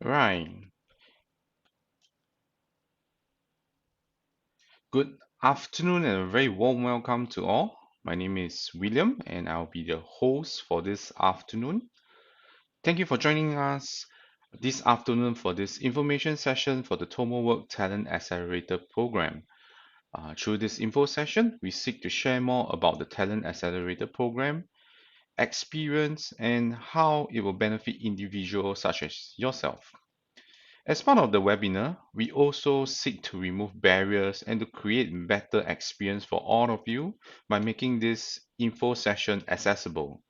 Right. Good afternoon and a very warm welcome to all. My name is William and I'll be the host for this afternoon. Thank you for joining us this afternoon for this information session for the TomoWork Talent Accelerator program. Through this info session, we seek to share more about the Talent Accelerator program, experience, and how it will benefit individuals such as yourself. As part of the webinar, we also seek to remove barriers and to create better experience for all of you by making this info session accessible.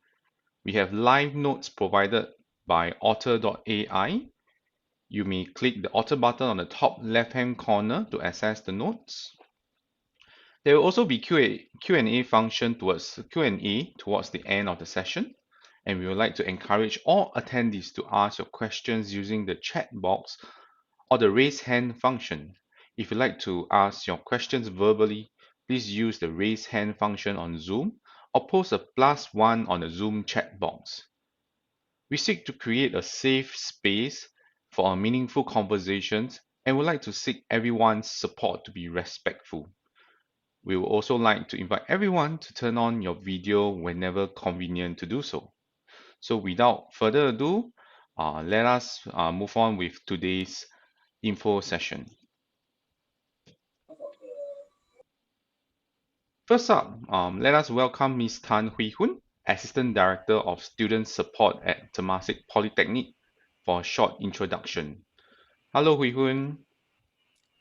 We have live notes provided by author.ai. You may click the author button on the top left-hand corner to access the notes. There will also be Q&A function towards Q&A towards the end of the session, and we would like to encourage all attendees to ask your questions using the chat box or the raise hand function. If you'd like to ask your questions verbally, please use the raise hand function on Zoom or post a +1 on the Zoom chat box. We seek to create a safe space for a meaningful conversations and would like to seek everyone's support to be respectful. We would also like to invite everyone to turn on your video whenever convenient to do so. So without further ado, let us move on with today's info session. First up, let us welcome Ms. Tan Hui Hun, Assistant Director of Student Support at Temasek Polytechnic, for a short introduction. Hello, Hui Hun.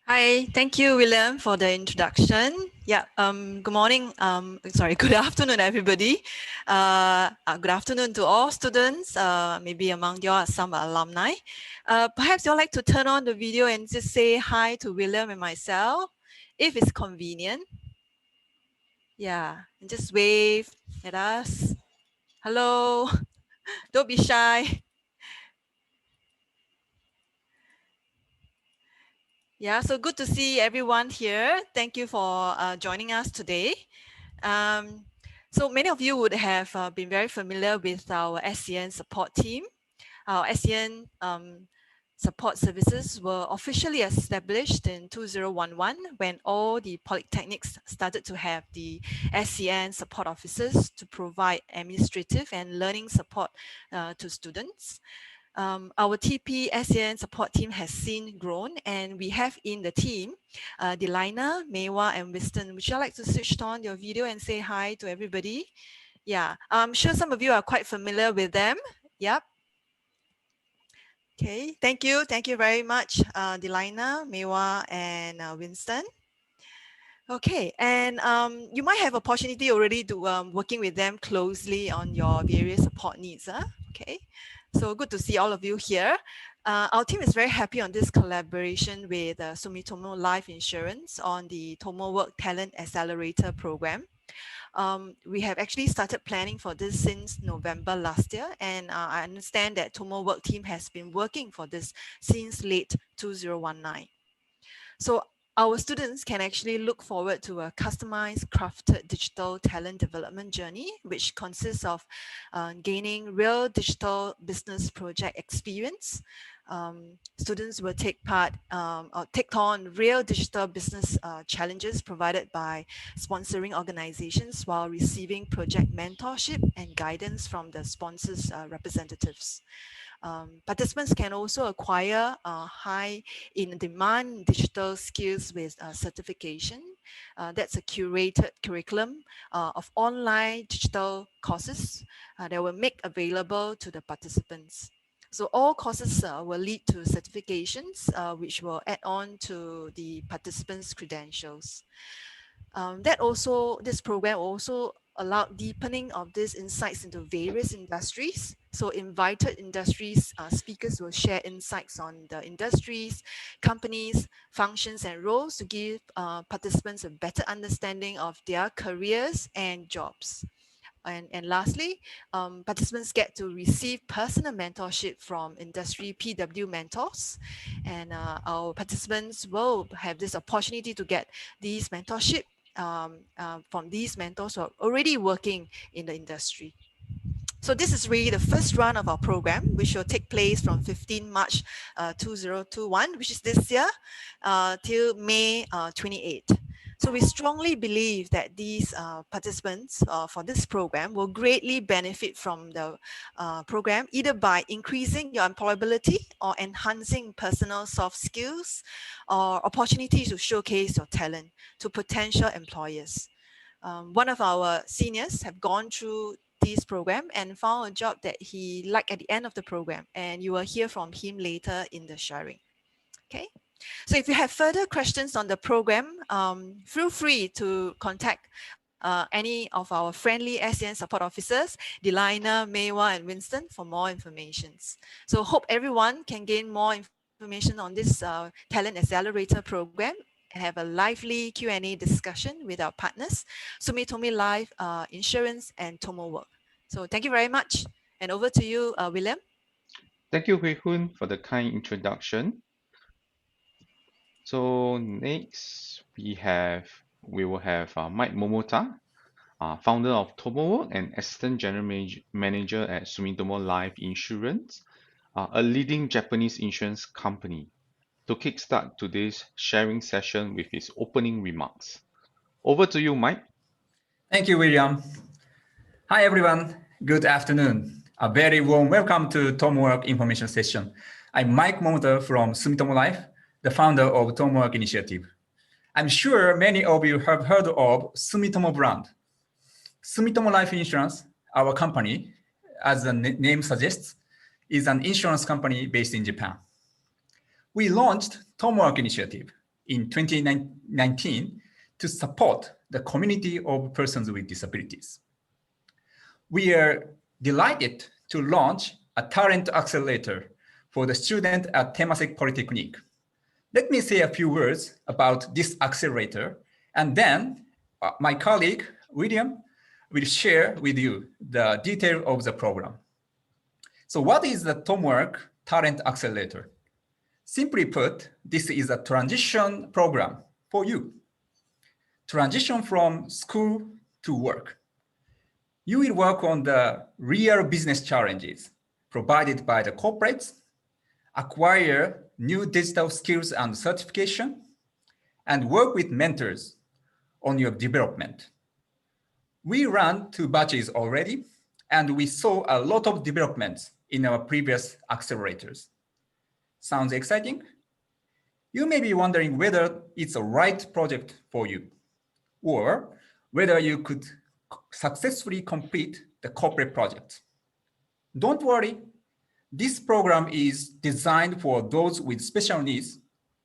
Hi, thank you, William, for the introduction. Yeah, good morning. Good afternoon, everybody. Good afternoon to all students. Maybe among you are some alumni. Perhaps you'd like to turn on the video and just say hi to William and myself, if it's convenient. Yeah, and just wave at us. Hello. Don't be shy. Yeah, so good to see everyone here. Thank you for joining us today. So many of you would have been very familiar with our SCN support team. Our SCN support services were officially established in 2011 when all the polytechnics started to have the SCN support officers to provide administrative and learning support to students. Our TP SCN support team has seen grown, and we have in the team Delina, Mewa, and Winston. Would you like to switch on your video and say hi to everybody? Yeah, I'm sure some of you are quite familiar with them. Yep. Okay, thank you. Thank you very much, Delina, Mewa, and Winston. Okay, and you might have opportunity already to working with them closely on your various support needs. Okay, so good to see all of you here. Our team is very happy on this collaboration with Sumitomo Life Insurance on the TomoWork Talent Accelerator program. We have actually started planning for this since November last year, and I understand that TomoWork team has been working for this since late 2019. So our students can actually look forward to a customized, crafted digital talent development journey, which consists of gaining real digital business project experience. Students will take part or take on real digital business challenges provided by sponsoring organizations while receiving project mentorship and guidance from the sponsors' representatives. Participants can also acquire high in demand digital skills with certification. That's a curated curriculum of online digital courses that will make available to the participants. So all courses will lead to certifications, which will add on to the participants' credentials. This program also allowed deepening of these insights into various industries. So invited industries speakers will share insights on the industries, companies, functions, and roles to give participants a better understanding of their careers and jobs. And lastly, participants get to receive personal mentorship from industry PW mentors. And our participants will have this opportunity to get these mentorship from these mentors who are already working in the industry. So this is really the first run of our program, which will take place from 15 March 2021, which is this year, till May 28. So we strongly believe that these participants for this program will greatly benefit from the program, either by increasing your employability or enhancing personal soft skills or opportunities to showcase your talent to potential employers. One of our seniors have gone through this program and found a job that he liked at the end of the program, and you will hear from him later in the sharing. Okay, so if you have further questions on the program, feel free to contact any of our friendly SCN support officers, Delina, Maywa, and Winston for more information. So hope everyone can gain more information on this Talent Accelerator program and have a lively Q&A discussion with our partners, Sumitomo Life Insurance and TomoWork. So thank you very much. And over to you, William. Thank you, Hui Hun, for the kind introduction. So next we will have Mike Momota, founder of TomoWork and Assistant General Manager at Sumitomo Life Insurance, a leading Japanese insurance company, to kickstart today's sharing session with his opening remarks. Over to you, Mike. Thank you, William. Hi, everyone. Good afternoon. A very warm welcome to TomoWork information session. I'm Mike Momota from Sumitomo Life, the founder of TomoWork Initiative. I'm sure many of you have heard of Sumitomo brand. Sumitomo Life Insurance, our company, as the name suggests, is an insurance company based in Japan. We launched TomoWork Initiative in 2019 to support the community of persons with disabilities. We are delighted to launch a talent accelerator for the student at Temasek Polytechnic. Let me say a few words about this accelerator, and then my colleague, William, will share with you the detail of the program. So what is the TomoWork Talent Accelerator? Simply put, this is a transition program for you. Transition from school to work. You will work on the real business challenges provided by the corporates, acquire new digital skills and certification, and work with mentors on your development. We ran 2 batches already, and we saw a lot of developments in our previous accelerators. Sounds exciting? You may be wondering whether it's a right project for you, or whether you could successfully complete the corporate project. Don't worry, this program is designed for those with special needs,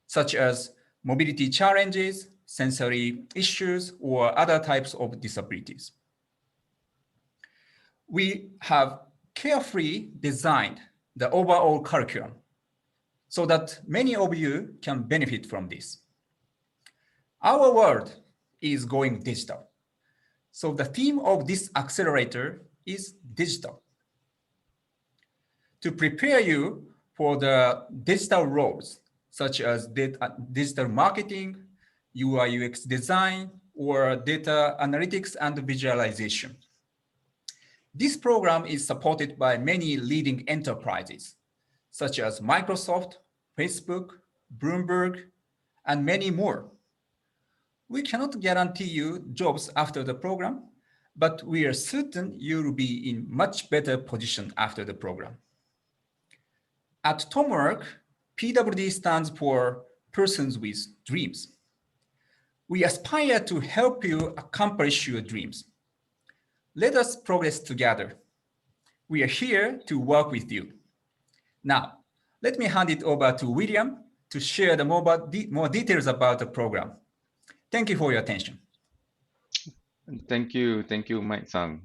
such as mobility challenges, sensory issues, or other types of disabilities. We have carefully designed the overall curriculum so that many of you can benefit from this. Our world is going digital. So the theme of this accelerator is digital. To prepare you for the digital roles, such as digital marketing, UI UX design, or data analytics and visualization. This program is supported by many leading enterprises, such as Microsoft, Facebook, Bloomberg, and many more. We cannot guarantee you jobs after the program, but we are certain you will be in much better position after the program. At TomoWork, PWD stands for Persons with Dreams. We aspire to help you accomplish your dreams. Let us progress together. We are here to work with you. Now, let me hand it over to William to share the more details about the program. Thank you for your attention. Thank you, Mike-san.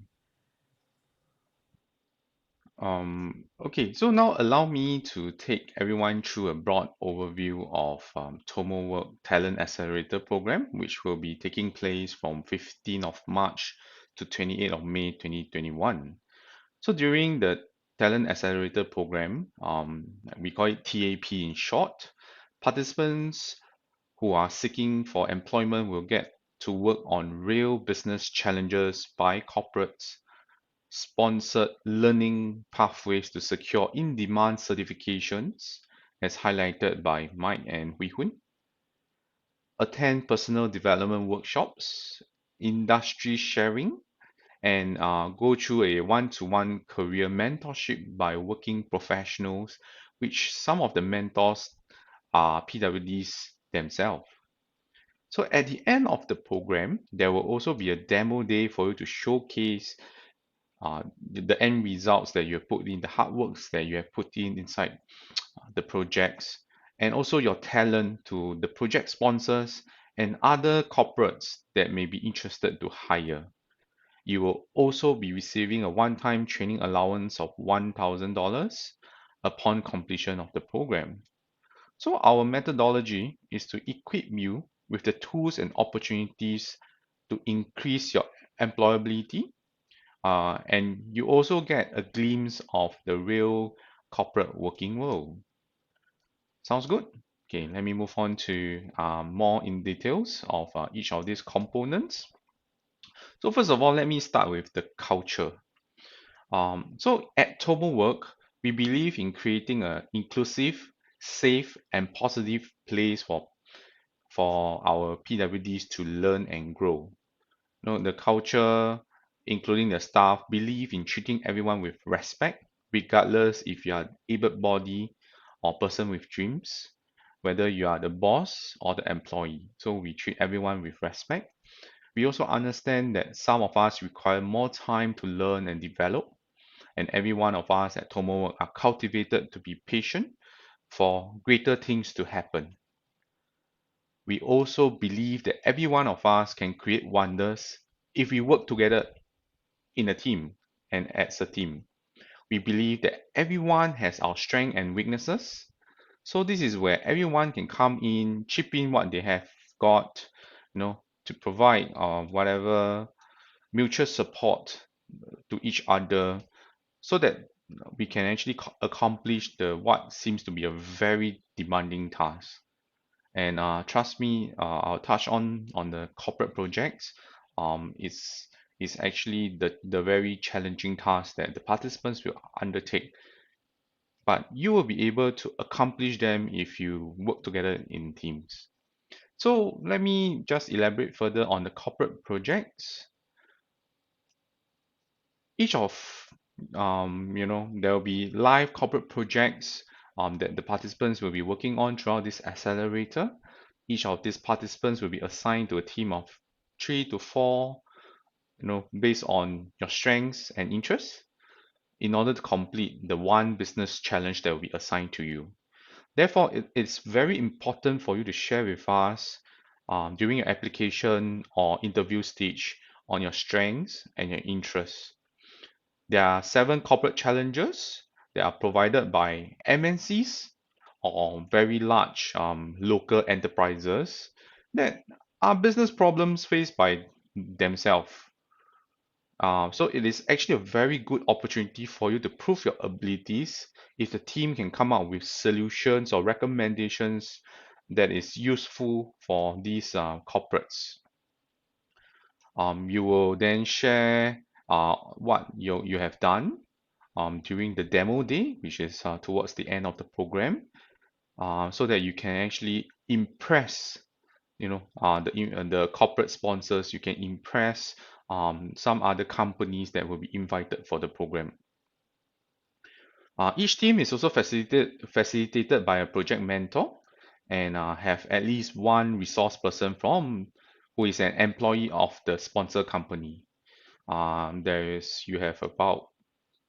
Okay, so now allow me to take everyone through a broad overview of TomoWork Talent Accelerator program, which will be taking place from 15th of March to 28th of May 2021. So during the Talent Accelerator program, we call it TAP in short, participants who are seeking for employment will get to work on real business challenges by corporates sponsored learning pathways to secure in-demand certifications, as highlighted by Mike and Hui Hun, attend personal development workshops, industry sharing, and go through a one-to-one career mentorship by working professionals, which some of the mentors are PWDs themselves. So at the end of the program, there will also be a demo day for you to showcase the end results that you have put in, the hard works that you have put in inside the projects, and also your talent to the project sponsors and other corporates that may be interested to hire. You will also be receiving a one-time training allowance of $1,000 upon completion of the program. So our methodology is to equip you with the tools and opportunities to increase your employability, and you also get a glimpse of the real corporate working world. Sounds good? Okay, let me move on to more in details of each of these components. So first of all, let me start with the culture. So at TomoWork, we believe in creating an inclusive, safe, and positive place for our PWDs to learn and grow. You know, the culture, including the staff, believe in treating everyone with respect, regardless if you are able-bodied or person with dreams, whether you are the boss or the employee. So we treat everyone with respect. We also understand that some of us require more time to learn and develop, and every one of us at TomoWork are cultivated to be patient for greater things to happen. We also believe that every one of us can create wonders if we work together in a team and as a team. We believe that everyone has our strengths and weaknesses. So this is where everyone can come in, chip in what they have got, to provide whatever mutual support to each other so that we can actually accomplish the what seems to be a very demanding task. And trust me, I'll touch on the corporate projects. It's actually the very challenging task that the participants will undertake. But you will be able to accomplish them if you work together in teams. So let me just elaborate further on the corporate projects. Each of there will be live corporate projects that the participants will be working on throughout this accelerator. Each of these participants will be assigned to a team of 3 to 4, based on your strengths and interests, in order to complete the one business challenge that will be assigned to you. Therefore, it's very important for you to share with us during your application or interview stage on your strengths and your interests. There are 7 corporate challenges that are provided by MNCs or very large local enterprises that are business problems faced by themselves. So it is actually a very good opportunity for you to prove your abilities if the team can come up with solutions or recommendations that is useful for these corporates. You will then share what you have done during the demo day, which is towards the end of the program, so that you can actually impress, the corporate sponsors. You can impress some other companies that will be invited for the program. Each team is also facilitated by a project mentor and have at least one resource person who is an employee of the sponsor company. You have about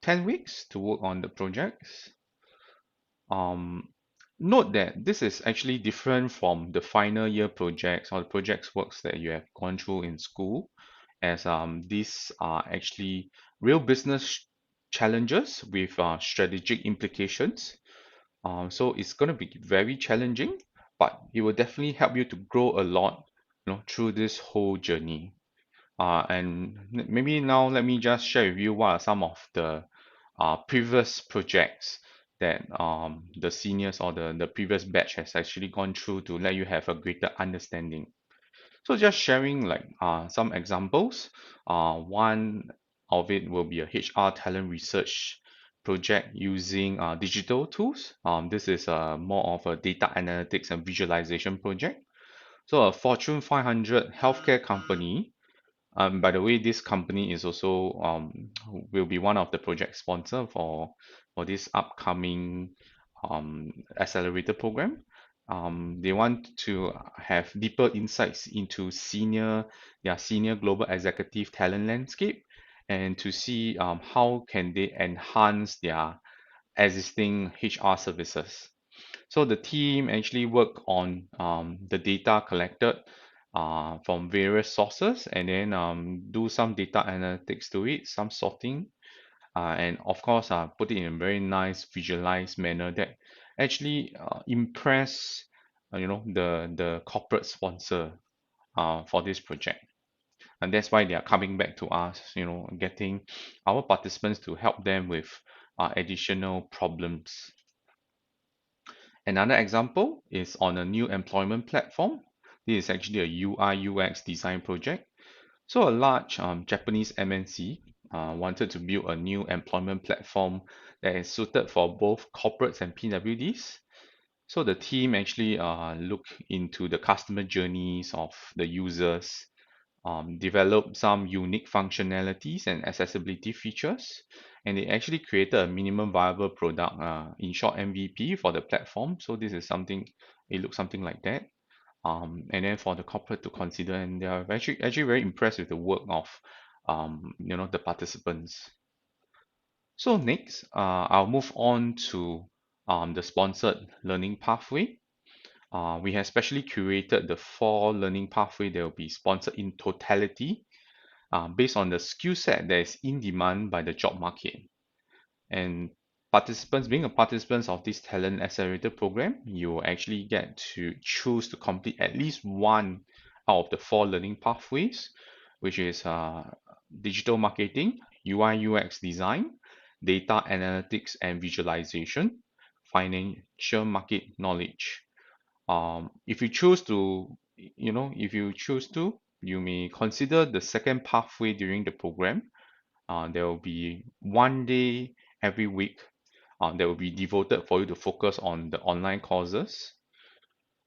10 weeks to work on the projects. Note that this is actually different from the final year projects or the projects works that you have gone through in school, as these are actually real business challenges with strategic implications. So it's going to be very challenging, but it will definitely help you to grow a lot, through this whole journey. And maybe now let me just share with you what are some of the previous projects that the seniors or the previous batch has actually gone through to let you have a greater understanding. So just sharing like some examples. One of it will be a HR talent research project using digital tools. This is more of a data analytics and visualization project. So a Fortune 500 healthcare company, by the way, this company is also will be one of the project sponsor for this upcoming accelerator program. They want to have deeper insights into their senior global executive talent landscape, and to see how can they enhance their existing HR services. So the team actually work on the data collected from various sources, and then do some data analytics to it, some sorting, and of course put it in a very nice visualized manner that actually impress the corporate sponsor for this project. And that's why they are coming back to us, getting our participants to help them with additional problems. Another example is on a new employment platform. This is actually a UI UX design project. So a large Japanese MNC wanted to build a new employment platform that is suited for both corporates and PWDs. So the team actually look into the customer journeys of the users, develop some unique functionalities and accessibility features, and they actually created a minimum viable product, in short MVP for the platform. So this is something, it looks something like that. And then for the corporate to consider, and they are actually very impressed with the work of the participants. So next, I'll move on to the sponsored learning pathway. We have specially curated the 4 learning pathway that will be sponsored in totality, based on the skill set that is in demand by the job market. And being a participant of this talent accelerator program, you will actually get to choose to complete at least one out of the 4 learning pathways, which is digital marketing, UI UX design, data analytics and visualization, financial market knowledge. If you choose to, you may consider the second pathway during the program. There will be one day every week that will be devoted for you to focus on the online courses.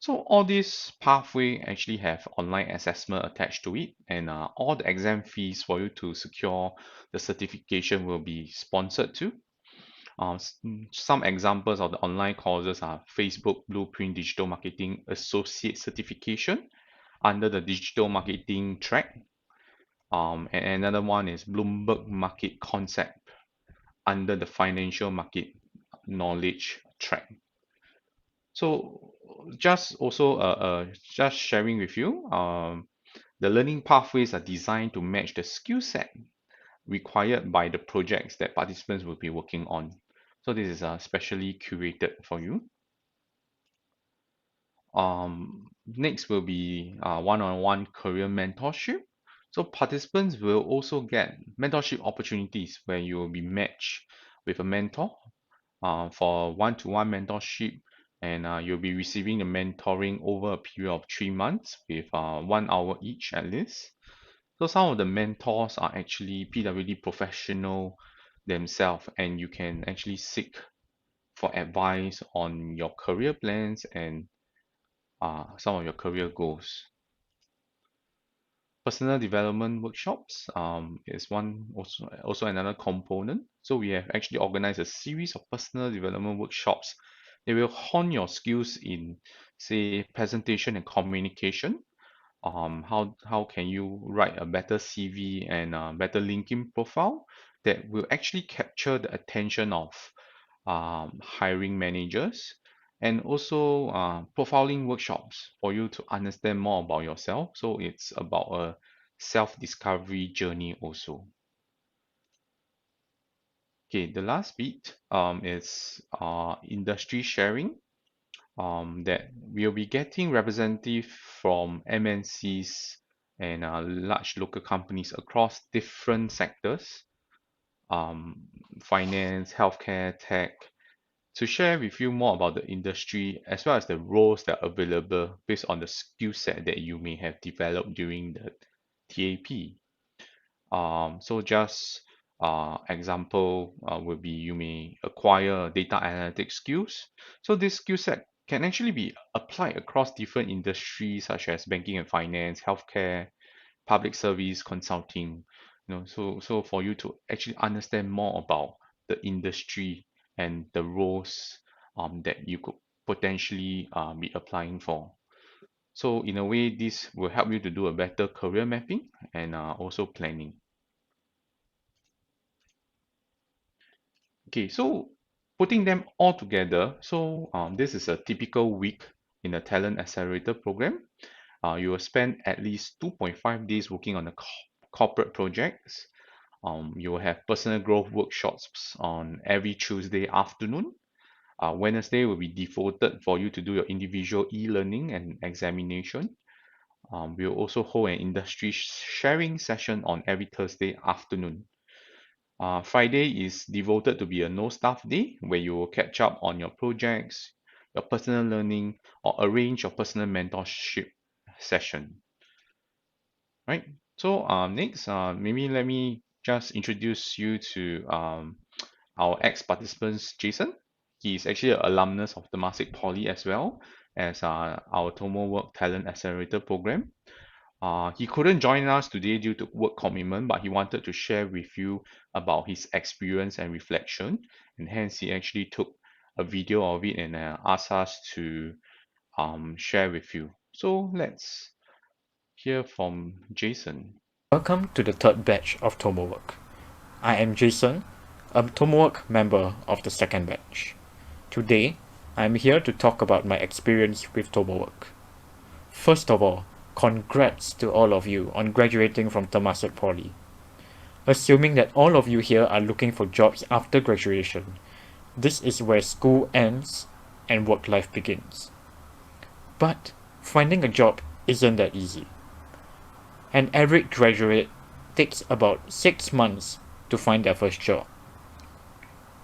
So all these pathway actually have online assessment attached to it, and all the exam fees for you to secure the certification will be sponsored too. Some examples of the online courses are Facebook Blueprint Digital Marketing Associate Certification under the Digital Marketing track. And another one is Bloomberg Market Concept under the Financial Market Knowledge track. So just sharing with you, the learning pathways are designed to match the skill set required by the projects that participants will be working on. So this is specially curated for you. Next will be one-on-one career mentorship. So participants will also get mentorship opportunities where you will be matched with a mentor for one-to-one mentorship, and you'll be receiving the mentoring over a period of 3 months with 1 hour each at least. So some of the mentors are actually PWD professional themselves, and you can actually seek for advice on your career plans and some of your career goals. Personal development workshops is one also another component. So we have actually organized a series of personal development workshops. They will hone your skills in, say, presentation and communication. How can you write a better CV and a better LinkedIn profile that will actually capture the attention of hiring managers, and also profiling workshops for you to understand more about yourself. So it's about a self-discovery journey also. Okay, the last bit is industry sharing. That we'll be getting representative from MNCs and large local companies across different sectors, finance, healthcare, tech, to share with you more about the industry as well as the roles that are available based on the skill set that you may have developed during the TAP. So just Example would be you may acquire data analytics skills. So this skill set can actually be applied across different industries such as banking and finance, healthcare, public service, consulting. So for you to actually understand more about the industry and the roles that you could potentially be applying for. So in a way, this will help you to do a better career mapping and also planning. Okay, so putting them all together, so this is a typical week in the Talent Accelerator program. You will spend at least 2.5 days working on the corporate projects. You will have personal growth workshops on every Tuesday afternoon. Wednesday will be devoted for you to do your individual e-learning and examination. We'll also hold an industry sharing session on every Thursday afternoon. Friday is devoted to be a no staff day where you will catch up on your projects, your personal learning, or arrange your personal mentorship session. Right. So next, maybe let me just introduce you to our ex-participants, Jason. He is actually an alumnus of Temasek Poly as well as our TomoWork Talent Accelerator program. He couldn't join us today due to work commitment, but he wanted to share with you about his experience and reflection, and hence he actually took a video of it and asked us to share with you. So let's hear from Jason. Welcome to the third batch of TomoWork. I am Jason, a TomoWork member of the second batch. Today, I am here to talk about my experience with TomoWork. First of all, congrats to all of you on graduating from Temasek Poly. Assuming that all of you here are looking for jobs after graduation, this is where school ends and work life begins. But finding a job isn't that easy. An average graduate takes about 6 months to find their first job.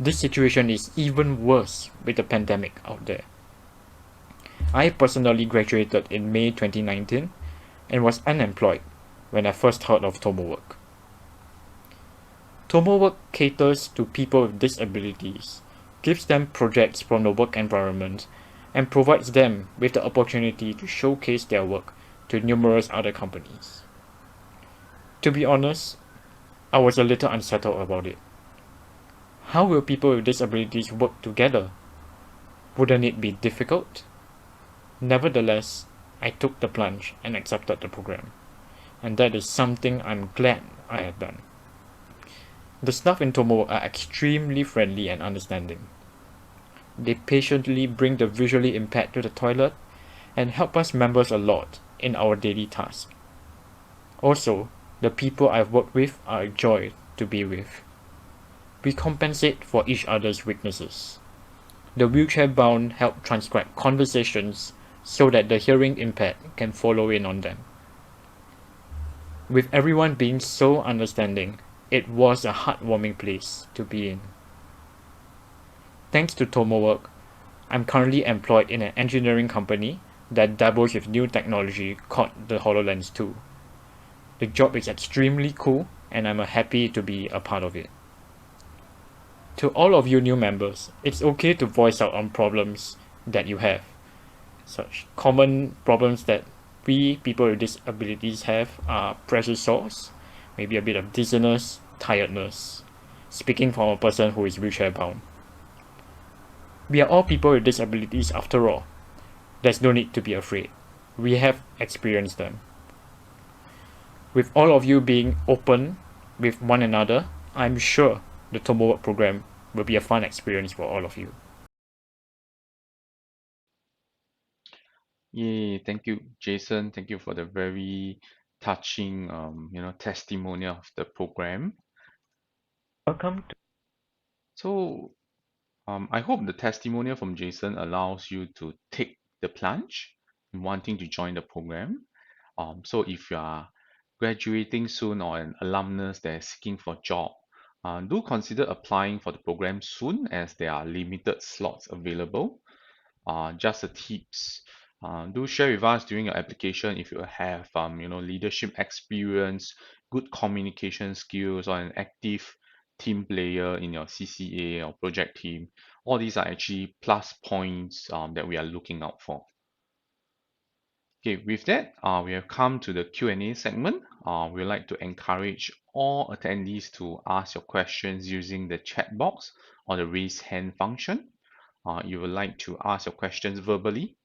This situation is even worse with the pandemic out there. I personally graduated in May 2019 and was unemployed when I first heard of TomoWork. TomoWork caters to people with disabilities, gives them projects from the work environment, and provides them with the opportunity to showcase their work to numerous other companies. To be honest, I was a little unsettled about it. How will people with disabilities work together? Wouldn't it be difficult? Nevertheless, I took the plunge and accepted the program, and that is something I'm glad I have done. The staff in Tomo are extremely friendly and understanding. They patiently bring the visually impaired to the toilet and help us members a lot in our daily tasks. Also, the people I've worked with are a joy to be with. We compensate for each other's weaknesses. The wheelchair-bound help transcribe conversations so that the hearing impaired can follow in on them. With everyone being so understanding, it was a heartwarming place to be in. Thanks to TomoWork, I'm currently employed in an engineering company that dabbles with new technology called the HoloLens 2. The job is extremely cool and I'm happy to be a part of it. To all of you new members, it's okay to voice out on problems that you have. Such common problems that we people with disabilities have are pressure sores, maybe a bit of dizziness, tiredness, speaking from a person who is wheelchair bound. We are all people with disabilities after all. There's no need to be afraid. We have experienced them. With all of you being open with one another, I'm sure the TomoWork program will be a fun experience for all of you. Yay, thank you, Jason. Thank you for the very touching, testimonial of the program. Welcome to So, I hope the testimonial from Jason allows you to take the plunge in wanting to join the program. So if you are graduating soon or an alumnus that is seeking for a job, do consider applying for the program soon as there are limited slots available. Just the tips. Do share with us during your application if you have leadership experience, good communication skills, or an active team player in your CCA or project team. All these are actually plus points that we are looking out for. Okay, with that, we have come to the Q&A segment. We would like to encourage all attendees to ask your questions using the chat box or the raise hand function. You would like to ask your questions verbally.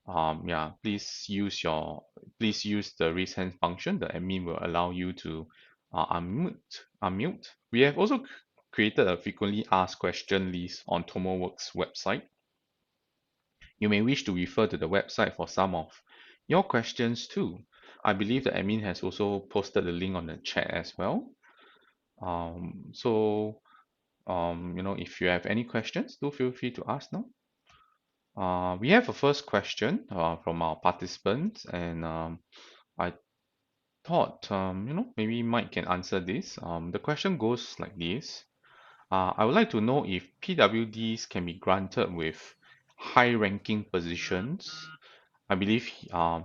Yeah, please use the raise hand function. The admin will allow you to unmute. We have also created a frequently asked question list on TomoWorks website. You may wish to refer to the website for some of your questions too. I believe the admin has also posted the link on the chat as well. If you have any questions, do feel free to ask now. We have a first question from our participants, and I thought, maybe Mike can answer this. The question goes like this. I would like to know if PWDs can be granted with high-ranking positions. I believe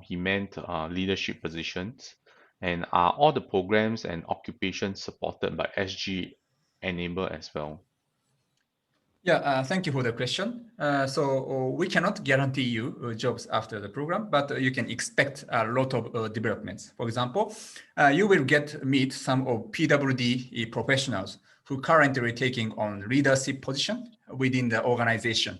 he meant leadership positions. And are all the programs and occupations supported by SG Enable as well? Yeah, thank you for the question. We cannot guarantee you jobs after the program, but you can expect a lot of developments. For example, you will meet some of PWD professionals who currently taking on leadership position within the organization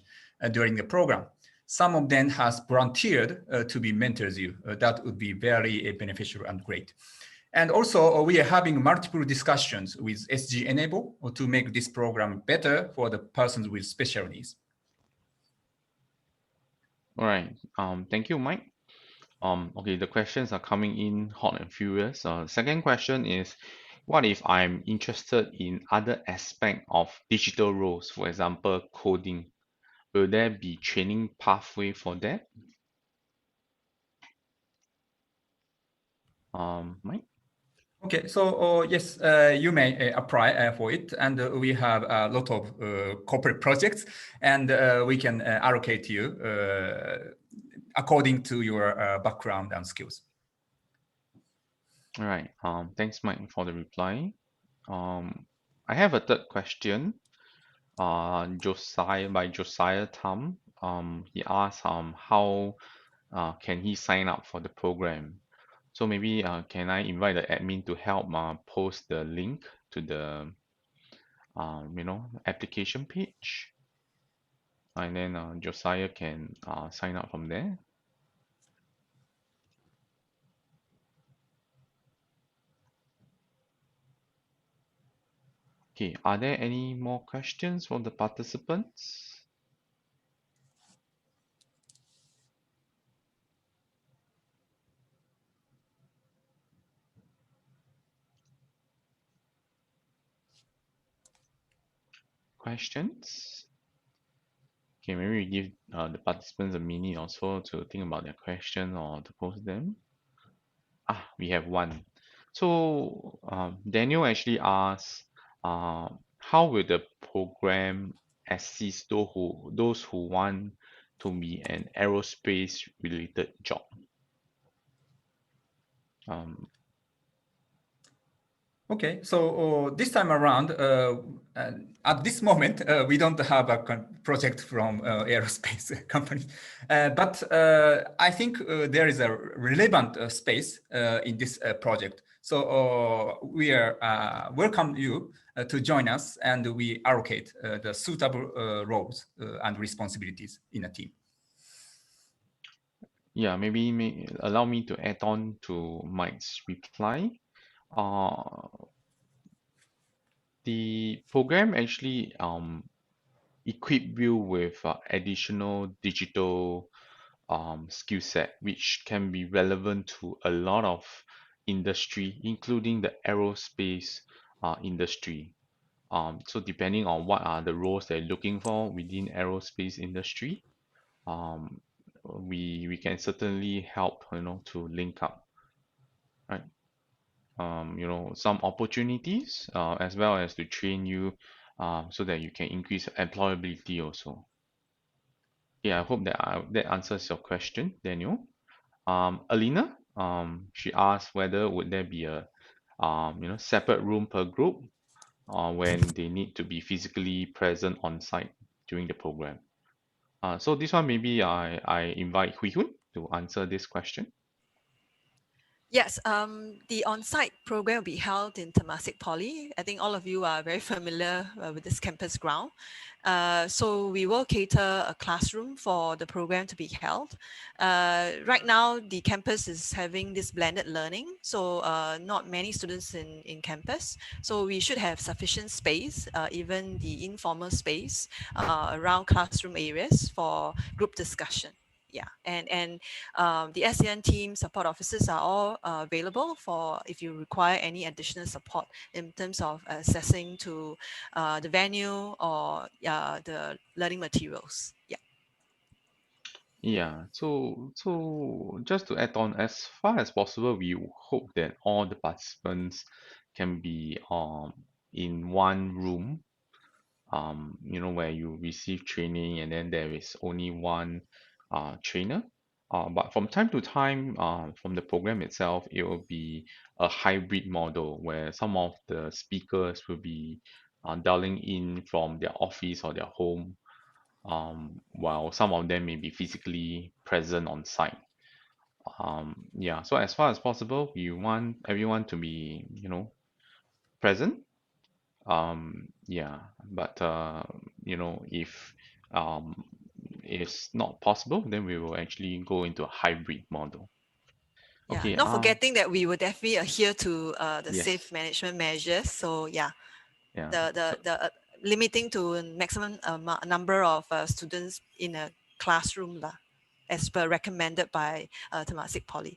during the program. Some of them has volunteered to be mentors you. That would be very beneficial and great. And also, we are having multiple discussions with SG Enable to make this program better for the persons with special needs. All right. Thank you, Mike. Okay, the questions are coming in hot and furious. Second question is, what if I'm interested in other aspect of digital roles, for example, coding? Will there be training pathway for that? Mike? Okay, so yes, you may apply for it, and we have a lot of corporate projects, and we can allocate you according to your background and skills. All right. Thanks, Mike, for the reply. I have a third question. Josiah Tam. He asked how can he sign up for the program? So maybe can I invite the admin to help post the link to the application page, and then Josiah can sign up from there. Okay, are there any more questions from the participants? Questions? Okay, maybe we give the participants a minute or so to think about their question or to post them. We have one. So Daniel actually asked, how will the program assist those who want to be an aerospace related job? Okay, so this time around, at this moment, we don't have a project from aerospace company, but I think there is a relevant space in this project. So we are welcome you to join us, and we allocate the suitable roles and responsibilities in a team. Yeah, maybe allow me to add on to Mike's reply. The program actually equip you with additional digital skill set, which can be relevant to a lot of industry, including the aerospace industry. So depending on what are the roles they're looking for within aerospace industry, we can certainly help to link up, right? Some opportunities as well as to train you so that you can increase employability also. Yeah, I hope that answers your question, Daniel. Alina, she asked whether would there be a separate room per group when they need to be physically present on site during the program? So this one maybe I invite Hui Hun to answer this question. Yes, the on-site program will be held in Temasek Poly. I think all of you are very familiar with this campus ground. So we will cater a classroom for the program to be held. Right now, the campus is having this blended learning, so not many students in campus. So we should have sufficient space, even the informal space around classroom areas for group discussion. Yeah, and the SEN team support officers are all available for if you require any additional support in terms of accessing to the venue or the learning materials. Yeah. Yeah, so just to add on, as far as possible, we hope that all the participants can be in one room, where you receive training and then there is only one trainer. But from time to time, from the program itself, it will be a hybrid model where some of the speakers will be dialing in from their office or their home, while some of them may be physically present on site. Yeah, so as far as possible, we want everyone to be, present. Yeah, but if it's not possible, then we will actually go into a hybrid model. Yeah, Okay, not forgetting that we will definitely adhere to the safe yes, management measures. So yeah, yeah. the limiting to maximum number of students in a classroom lah, as per recommended by Temasek Poly.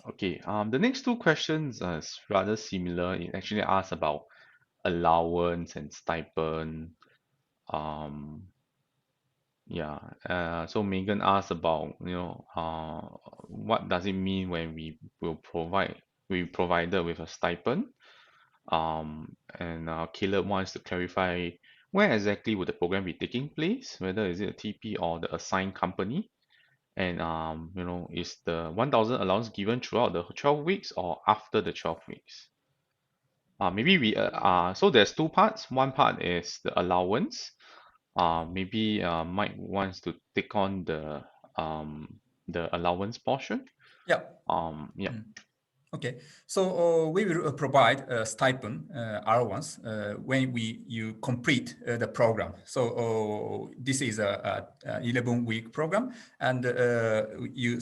Okay, the next two questions is rather similar. It actually asks about allowance and stipend. Um, Yeah, so Megan asked about, what does it mean when we provided with a stipend? And Caleb wants to clarify where exactly would the program be taking place, whether is it a TP or the assigned company, and is the 1,000 allowance given throughout the 12 weeks or after the 12 weeks? Maybe so there's two parts. One part is the allowance. Maybe Mike wants to take on the allowance portion. Yeah. Yeah, Mm. Okay, so we will provide a stipend allowance when you complete the program. So this is a 11-week program, and you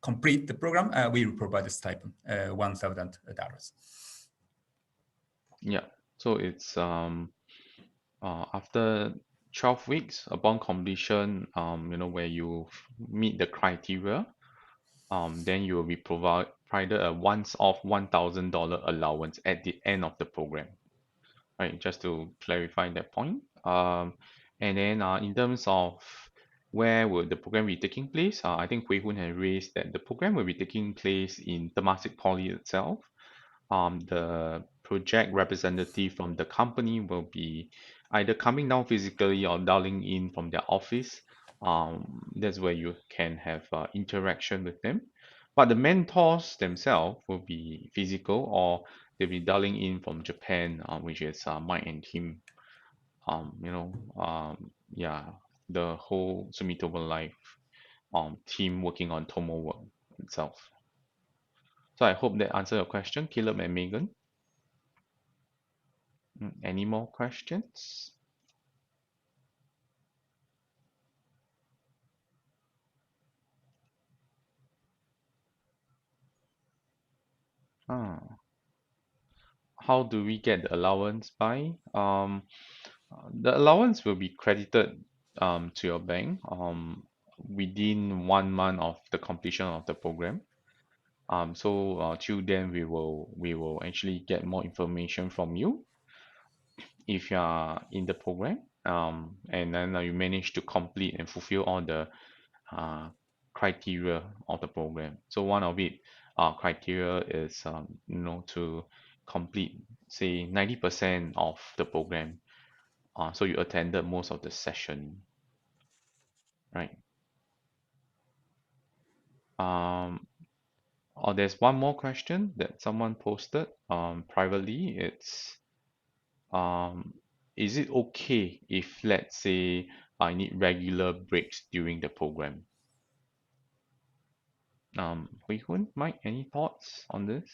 complete the program. We will provide a stipend, $1,000. yeah. So it's after 12 weeks upon completion, where you meet the criteria, then you will be provided a once-off $1,000 allowance at the end of the program. Right, just to clarify that point. And then in terms of where will the program be taking place, I think Hui Hun has raised that the program will be taking place in Temasek Poly itself. The project representative from the company will be either coming down physically or dialing in from their office. That's where you can have interaction with them. But the mentors themselves will be physical or they'll be dialing in from Japan, which is Mike and Tim. Yeah, the whole Sumitomo Life team working on TomoWork itself. So I hope that answered your question, Caleb and Megan. Any more questions? Ah, how do we get the allowance by? The allowance will be credited to your bank within 1 month of the completion of the program. So till then we will actually get more information from you if you are in the program. And then you manage to complete and fulfill all the uh, criteria of the program. So one of it criteria is to complete say 90% of the program. So you attended most of the session, right? Um, There's one more question that someone posted privately. It's um, is it okay if, let's say, I need regular breaks during the program? Hui Hun, Mike, any thoughts on this?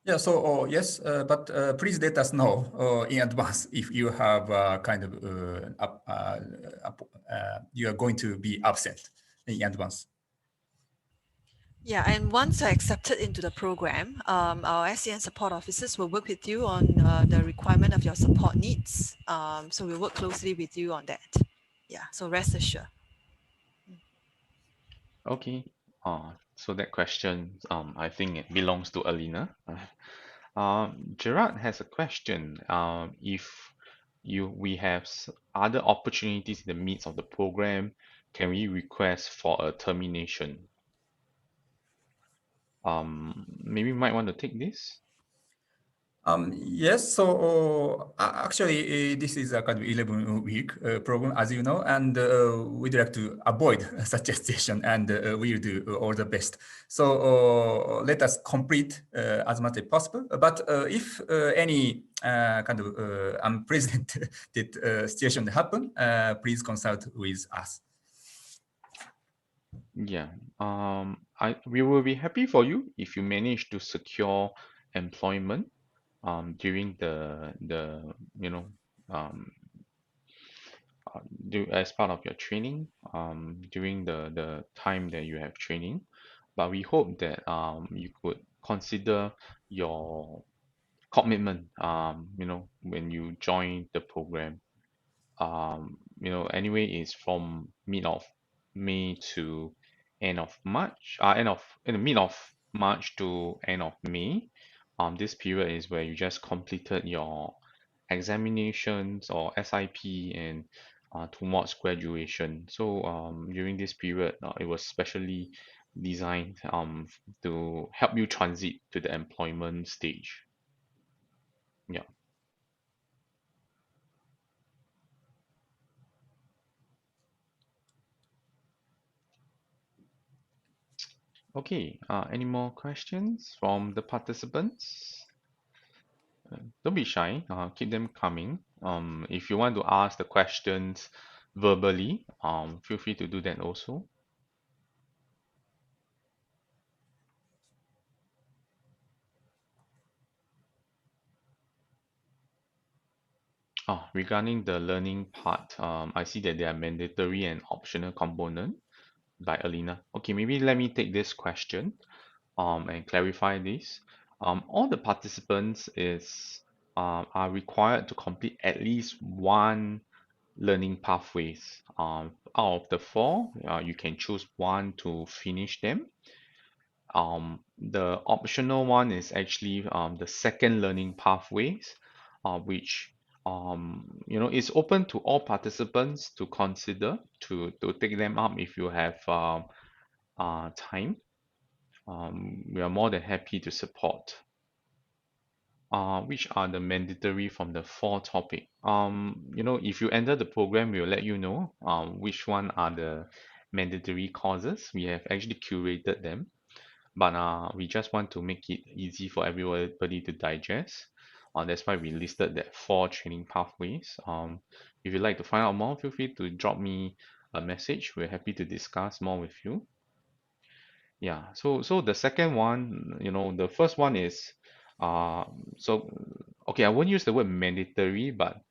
Yeah, so yes, but please let us know in advance if you have kind of you are going to be absent in advance. Yeah, and once you're accepted into the program, our SCN support officers will work with you on the requirement of your support needs. So we'll work closely with you on that. Yeah, so rest assured. Okay. So that question, I think it belongs to Alina. Gerard has a question. If we have other opportunities in the midst of the program, can we request for a termination? Maybe you might want to take this. Yes, so actually, this is a kind of 11-week program, as you know, and we'd like to avoid such a situation, and we'll do all the best. So let us complete as much as possible. But if any kind of unprecedented situation happen, please consult with us. Yeah. We will be happy for you if you manage to secure employment during the um as part of your training during the time that you have training, but we hope that you could consider your commitment when you join the program. Anyway, it's from mid of May to end of March, end of in the mid of March to end of May. This period is where you just completed your examinations or SIP and towards graduation. So during this period, it was specially designed to help you transit to the employment stage. Yeah. Okay. Any more questions from the participants? Don't be shy. Keep them coming. If you want to ask the questions verbally, feel free to do that also. Regarding the learning part, I see that they are mandatory and optional component by Alina. Okay, maybe let me take this question and clarify this. All the participants are required to complete at least one learning pathways. Out of the four, you can choose one to finish them. The optional one is actually the second learning pathways, which is open to all participants to consider to take them up if you have time. We are more than happy to support. Which are the mandatory from the four topic. If you enter the program, we'll let you know which one are the mandatory courses. We have actually curated them, but we just want to make it easy for everybody to digest. That's why we listed that four training pathways. If you'd like to find out more, feel free to drop me a message. We're happy to discuss more with you. Yeah, so the second one, the first one is uh so okay, I won't use the word mandatory, but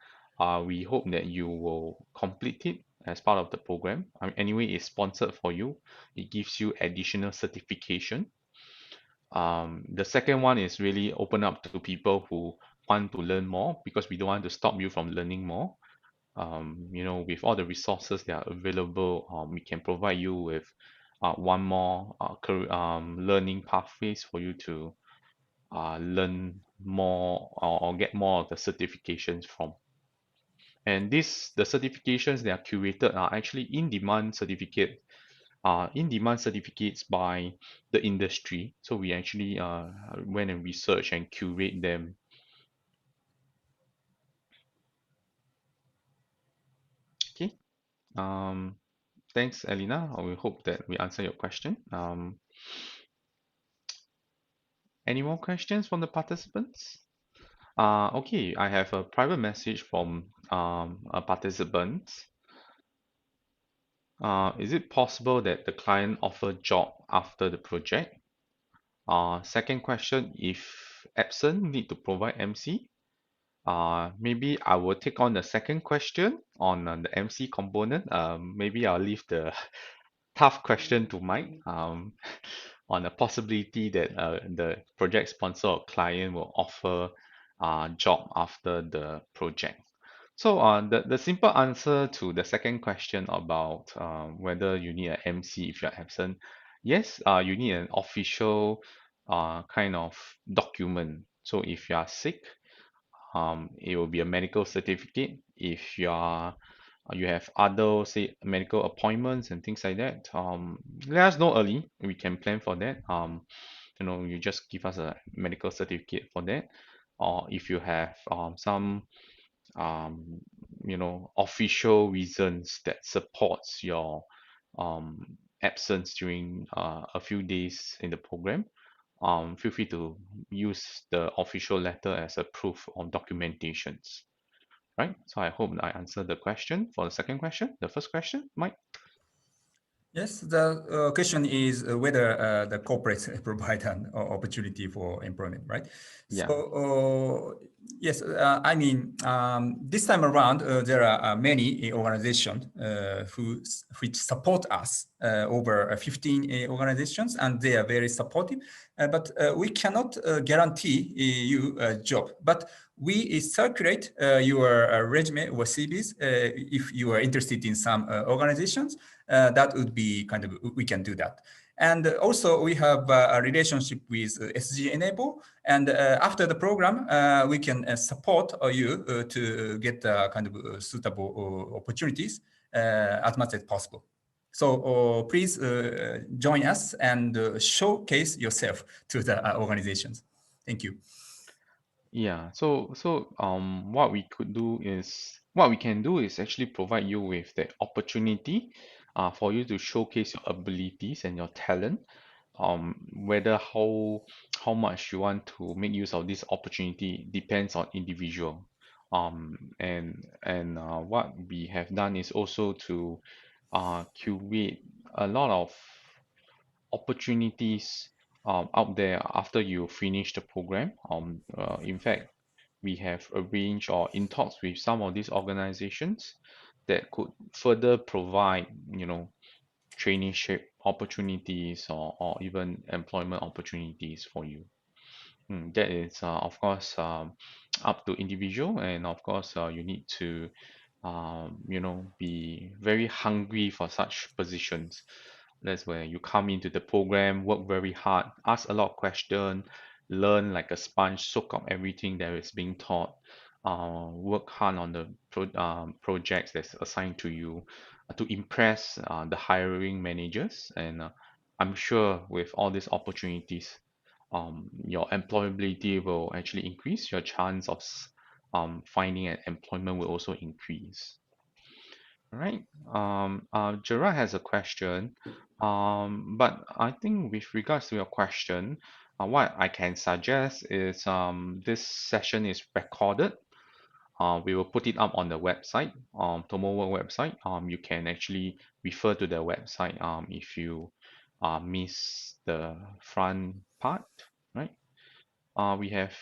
we hope that you will complete it as part of the program. Anyway, it's sponsored for you. It gives you additional certification. The second one is really open up to people who want to learn more because we don't want to stop you from learning more. With all the resources that are available, we can provide you with one more learning pathways for you to learn more or get more of the certifications from. And the certifications that are curated are actually in-demand certificates by the industry. So we actually went and research and curate them. Okay. Thanks, Elena. We hope that we answer your question. Any more questions from the participants? Okay, I have a private message from a participant. Is it possible that the client offer job after the project? Second question, if absent, need to provide MC? Maybe I will take on the second question on the MC component. Maybe I'll leave the tough question to Mike on the possibility that the project sponsor or client will offer job after the project. So the simple answer to the second question about whether you need an MC if you're absent, yes, you need an official kind of document. So if you are sick, it will be a medical certificate. If you have other say medical appointments and things like that, let us know early. We can plan for that. You just give us a medical certificate for that. Or if you have some um, official reasons that supports your absence during a few days in the program, feel free to use the official letter as a proof of documentations. Right? So I hope I answered the question for the second question. The first question, Mike? Yes, the question is whether the corporates provide an opportunity for employment, right? Yeah. So, yes, I mean, this time around, there are many organizations which support us, over 15 organizations, and they are very supportive. But we cannot guarantee you a job. But we circulate your resume or CVs if you are interested in some organizations. That would be kind of, we can do that. And also we have a relationship with SG Enable. And after the program, we can support you to get kind of suitable opportunities as much as possible. So please join us and showcase yourself to the organizations. Thank you. Yeah, so what we can do is actually provide you with the opportunity for you to showcase your abilities and your talent. Whether how much you want to make use of this opportunity depends on individual. And what we have done is also to curate a lot of opportunities out there after you finish the program. In fact, we have arranged or in talks with some of these organizations that could further provide, traineeship opportunities or even employment opportunities for you. That is, of course, up to individual, and of course, you need to, be very hungry for such positions. That's where you come into the program, work very hard, ask a lot of questions, learn like a sponge, soak up everything that is being taught, work hard on the projects that's assigned to you to impress the hiring managers. And I'm sure with all these opportunities, your employability will actually increase, your chance of finding an employment will also increase. All right. Gerard has a question, but I think with regards to your question, what I can suggest is this session is recorded. We will put it up on the website, TomoWork website. You can actually refer to the website if you miss the front part, right? We have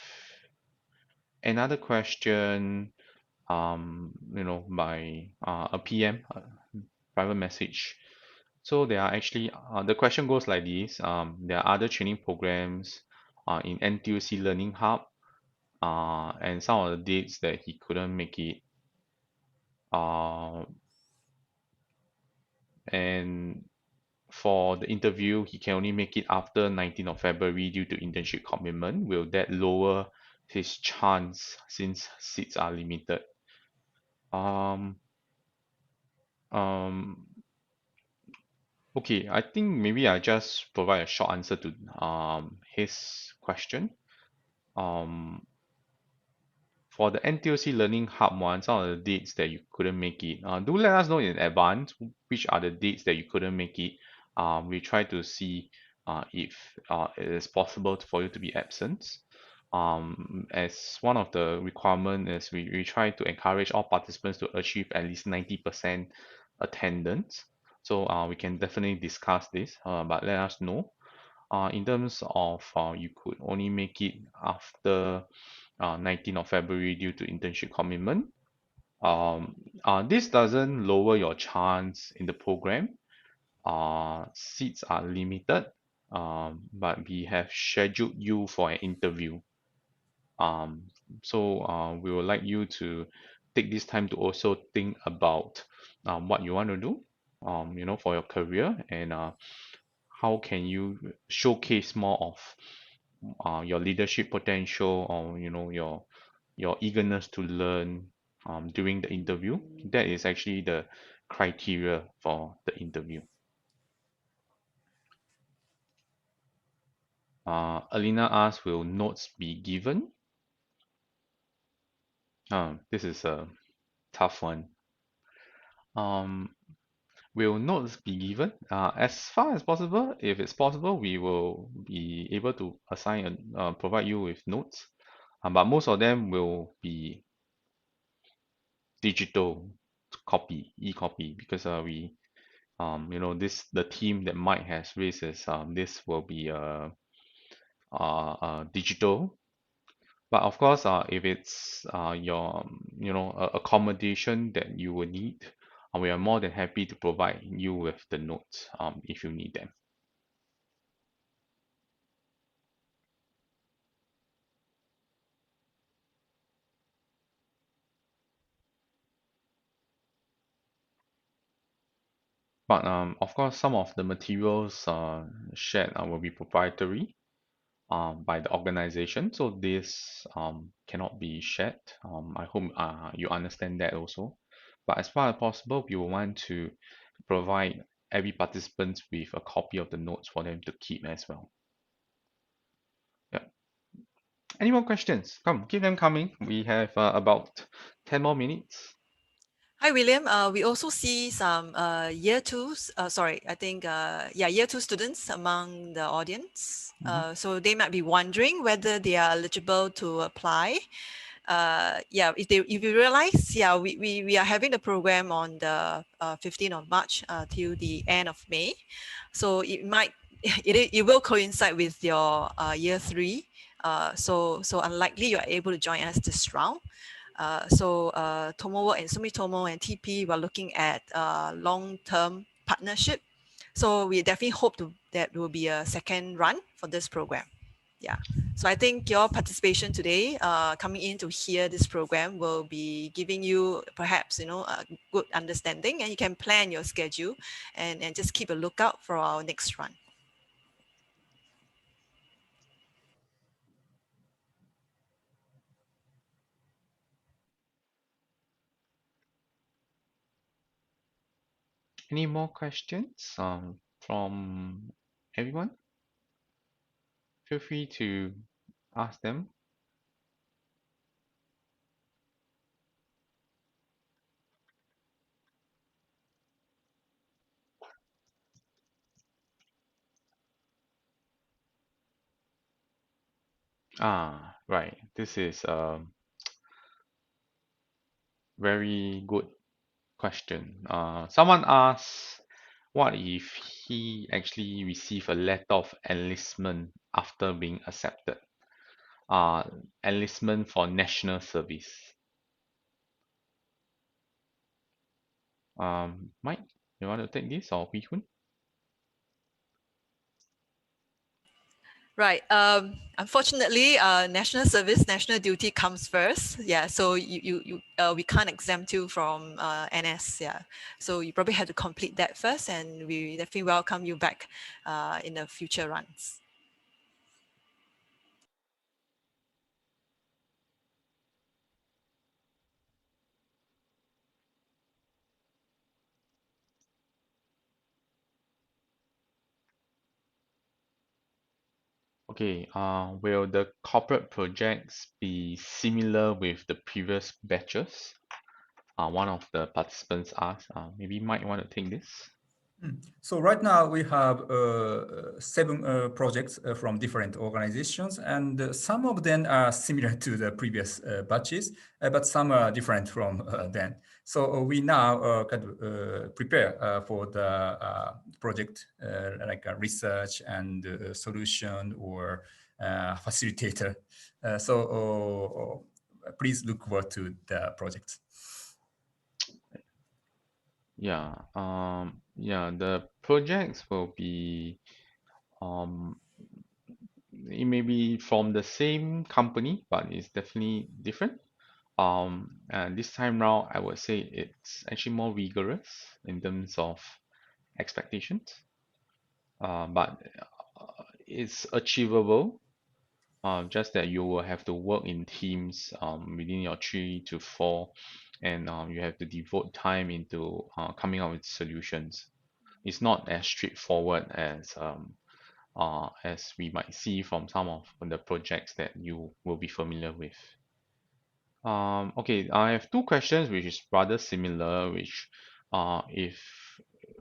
another question, by a PM, private message. So there are actually, the question goes like this. There are other training programs in NTUC Learning Hub, and some of the dates that he couldn't make it. And for the interview, he can only make it after 19th of February due to internship commitment. Will that lower his chance since seats are limited? Um, um, okay, I think maybe I just provide a short answer to his question. Um, for the NTOC Learning Hub one, some of the dates that you couldn't make it, do let us know in advance which are the dates that you couldn't make it. We try to see if it is possible for you to be absent. As one of the requirement is we try to encourage all participants to achieve at least 90% attendance. So we can definitely discuss this, but let us know. In terms of you could only make it after 19th of February due to internship commitment. This doesn't lower your chance in the program. Seats are limited, but we have scheduled you for an interview. Um, so we would like you to take this time to also think about what you want to do, for your career, and how can you showcase more of your leadership potential, or your eagerness to learn during the interview. That is actually the criteria for the interview. Alina asks, will notes be given? This is a tough one. Will notes be given? As far as possible, if it's possible, we will be able to assign and provide you with notes. But most of them will be digital copy, e-copy, because the team that Mike has raised is this will be digital. But of course, if it's your accommodation that you will need, we are more than happy to provide you with the notes if you need them. But of course, some of the materials shared will be proprietary by the organization, so this cannot be shared. I hope you understand that also. But as far as possible, we will want to provide every participant with a copy of the notes for them to keep as well. Yeah. Any more questions? Come, keep them coming. We have about 10 more minutes. Hi, William. We also see some year twos, year two students among the audience. So they might be wondering whether they are eligible to apply. If you realize, we are having the program on the 15th of March till the end of May. So it will coincide with your year three. So unlikely you are able to join us this round. TomoWork and Sumitomo and TP, we're looking at long-term partnership. So we definitely hope that will be a second run for this program. Yeah. So I think your participation today, coming in to hear this program, will be giving you perhaps a good understanding, and you can plan your schedule and just keep a lookout for our next run. Any more questions from everyone? Feel free to ask them. Right. This is a very good question. Someone asked, what if he actually received a letter of enlistment after being accepted? Enlistment for national service. Mike, you want to take this, or Hui Hun? Right. Unfortunately, national service, national duty comes first. Yeah. So we can't exempt you from NS. Yeah. So you probably have to complete that first, and we definitely welcome you back in the future runs. Okay. Will the corporate projects be similar with the previous batches? One of the participants asked. Maybe Mike want to take this. So right now we have 7 projects from different organizations, and some of them are similar to the previous batches, but some are different from them. So we now kind of prepare for the project like a research and solution or facilitator. Please look forward to the projects. Yeah, the projects will be um it may be from the same company, but it's definitely different. And this time round, I would say it's actually more rigorous in terms of expectations. But it's achievable. Just that you will have to work in teams within your 3 to 4, and you have to devote time into coming up with solutions. It's not as straightforward as we might see from some of the projects that you will be familiar with. Okay, I have 2 questions which is rather similar, which if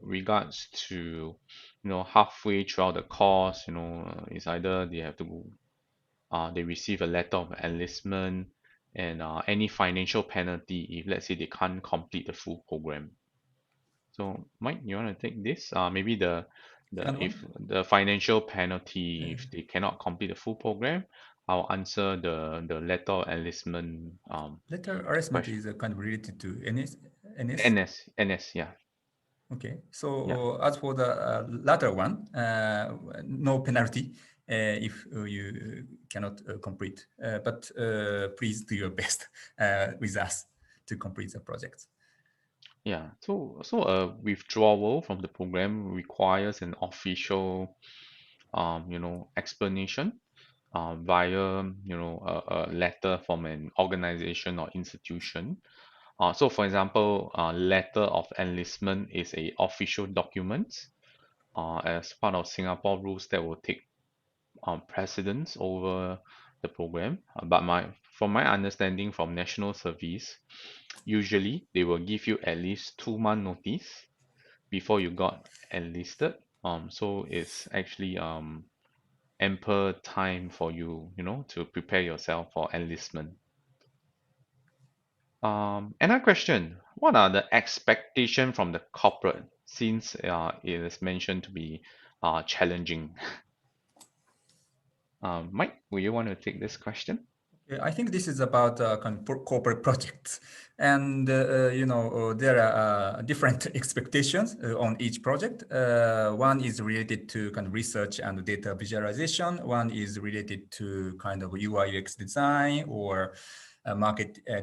regards to halfway throughout the course, it's either they have to they receive a letter of enlistment and any financial penalty if let's say they can't complete the full program. So Mike, you want to take this? Maybe the Second if one. the financial penalty if they cannot complete the full program, I'll answer the letter of enlistment Letter harassment question. is kind of related to NS. NS, yeah, Okay, yeah, so as for the latter one, no penalty if you cannot complete, but please do your best with us to complete the project. yeah. So a withdrawal from the program requires an official explanation via a letter from an organization or institution. So for example, letter of enlistment is a official document as part of Singapore rules that will take precedence over the program. But from my understanding from national service, usually they will give you at least 2 month notice before you got enlisted. So it's actually ample time for you, to prepare yourself for enlistment. Another question: what are the expectation from the corporate since it is mentioned to be challenging? Mike, will you want to take this question? Yeah, I think this is about kind of corporate projects, and there are different expectations on each project. One is related to kind of research and data visualization. One is related to kind of UI UX design or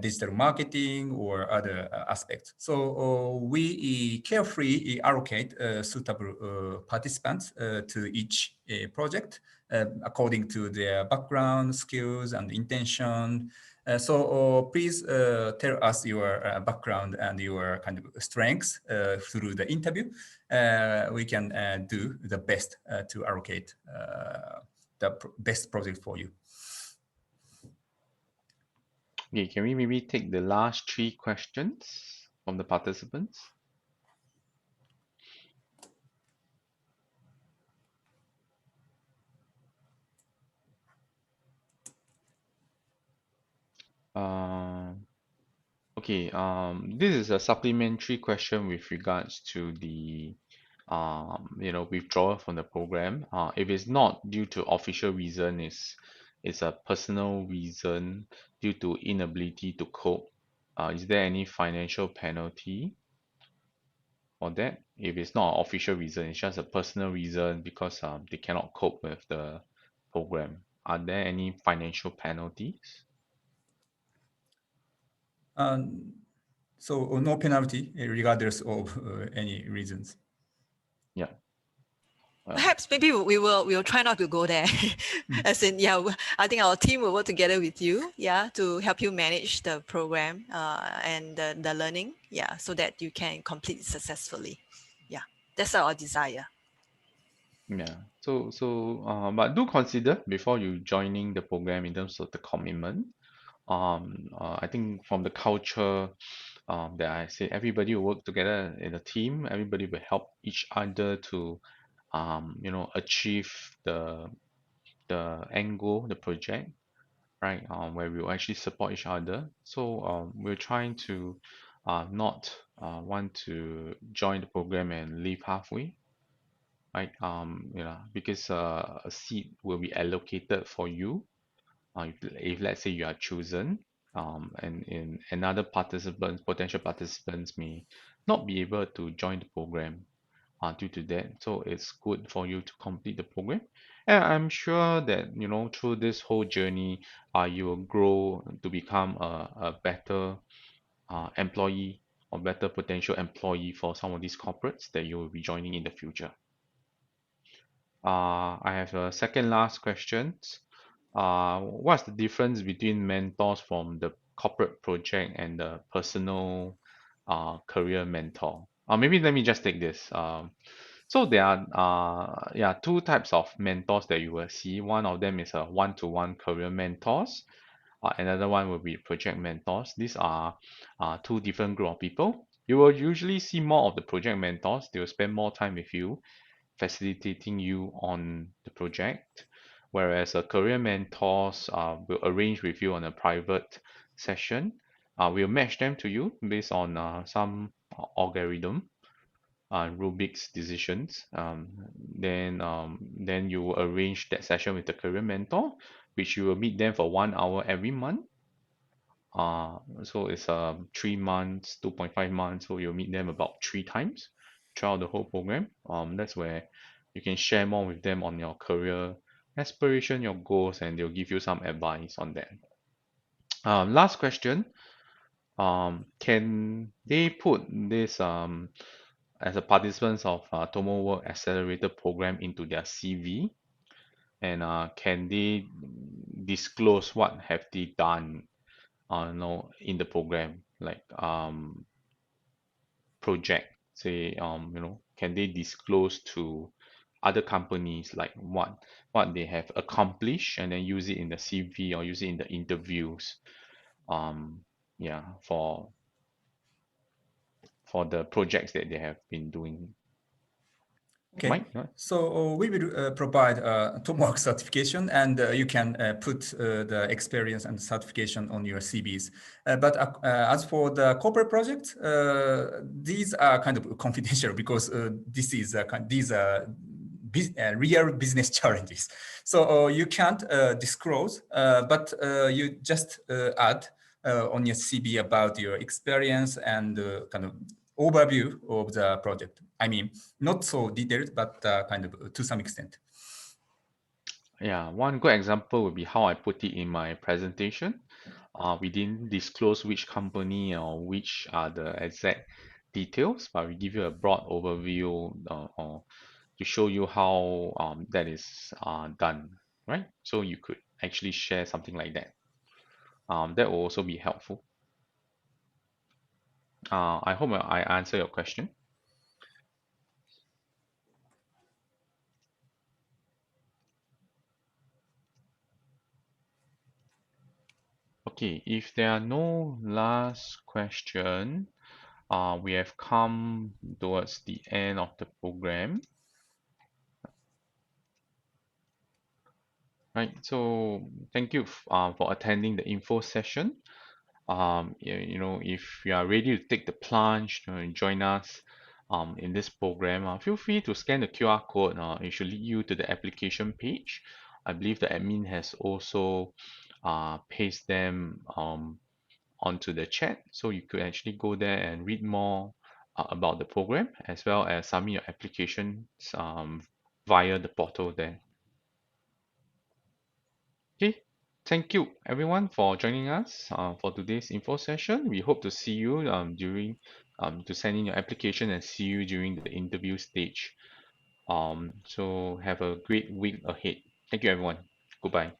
digital marketing or other aspects. So we carefully allocate suitable participants to each project according to their background, skills, and intention. Please tell us your background and your kind of strengths through the interview. We can do the best to allocate the best project for you. Okay, can we maybe take the last 3 questions from the participants? Uh, okay, this is a supplementary question with regards to the withdrawal from the program. If it's not due to official reason, it's a personal reason due to inability to cope. Is there any financial penalty for that? If it's not an official reason, it's just a personal reason because they cannot cope with the program. Are there any financial penalties? Um, so no penalty regardless of any reasons. Yeah. Well, Perhaps maybe we will try not to go there. As in, yeah, I think our team will work together with you, yeah, to help you manage the program and the learning, yeah, so that you can complete it successfully. Yeah, that's our desire. yeah. But do consider before you joining the program in terms of the commitment. I think from the culture that I say everybody will work together in a team. Everybody will help each other to achieve the end goal, the project, right? Where we will actually support each other. So we're trying to not want to join the program and leave halfway, right? Because a seat will be allocated for you. If let's say you are chosen, and in another participants, potential participants may not be able to join the program due to that. So it's good for you to complete the program. And I'm sure that, through this whole journey, you will grow to become a better employee or better potential employee for some of these corporates that you will be joining in the future. I have a second last question. What's the difference between mentors from the corporate project and the personal career mentor? Maybe let me just take this. So there are two types of mentors that you will see. One of them is a one-to-one career mentors. Another one will be project mentors. These are two different group of people. You will usually see more of the project mentors. They will spend more time with you, facilitating you on the project, whereas a career mentors will arrange with you on a private session. We'll match them to you based on some algorithm, Rubik's decisions. Then you will arrange that session with the career mentor, which you will meet them for 1 hour every month. So it's 3 months, 2.5 months. So you'll meet them about 3 times throughout the whole program. That's where you can share more with them on your career aspiration, your goals, and they'll give you some advice on that. Last question. Can they put this as a participants of TomoWork Accelerator program into their CV? And can they disclose what have they done in the program, like project, say, can they disclose to other companies like what they have accomplished and then use it in the CV or use it in the interviews, um, yeah, for the projects that they have been doing. Okay, Mike? so we will provide TomoWork certification, and you can put the experience and certification on your CVs. But as for the corporate project, these are kind of confidential because these are real business challenges. So you can't disclose, but you just add on your CV about your experience and kind of overview of the project. I mean, not so detailed, but kind of to some extent. Yeah, one good example would be how I put it in my presentation. We didn't disclose which company or which are the exact details, but we give you a broad overview or to show you how that is done, right? So you could actually share something like that. That will also be helpful. I hope I answer your question. Okay, if there are no last question, we have come towards the end of the program. Right, so thank you for attending the info session. If you are ready to take the plunge and join us in this program, feel free to scan the QR code. It should lead you to the application page. I believe the admin has also pasted them onto the chat, so you could actually go there and read more about the program as well as submit your applications via the portal there. Okay, thank you everyone for joining us for today's info session. We hope to see you during to send in your application and see you during the interview stage. So have a great week ahead. Thank you everyone. Goodbye.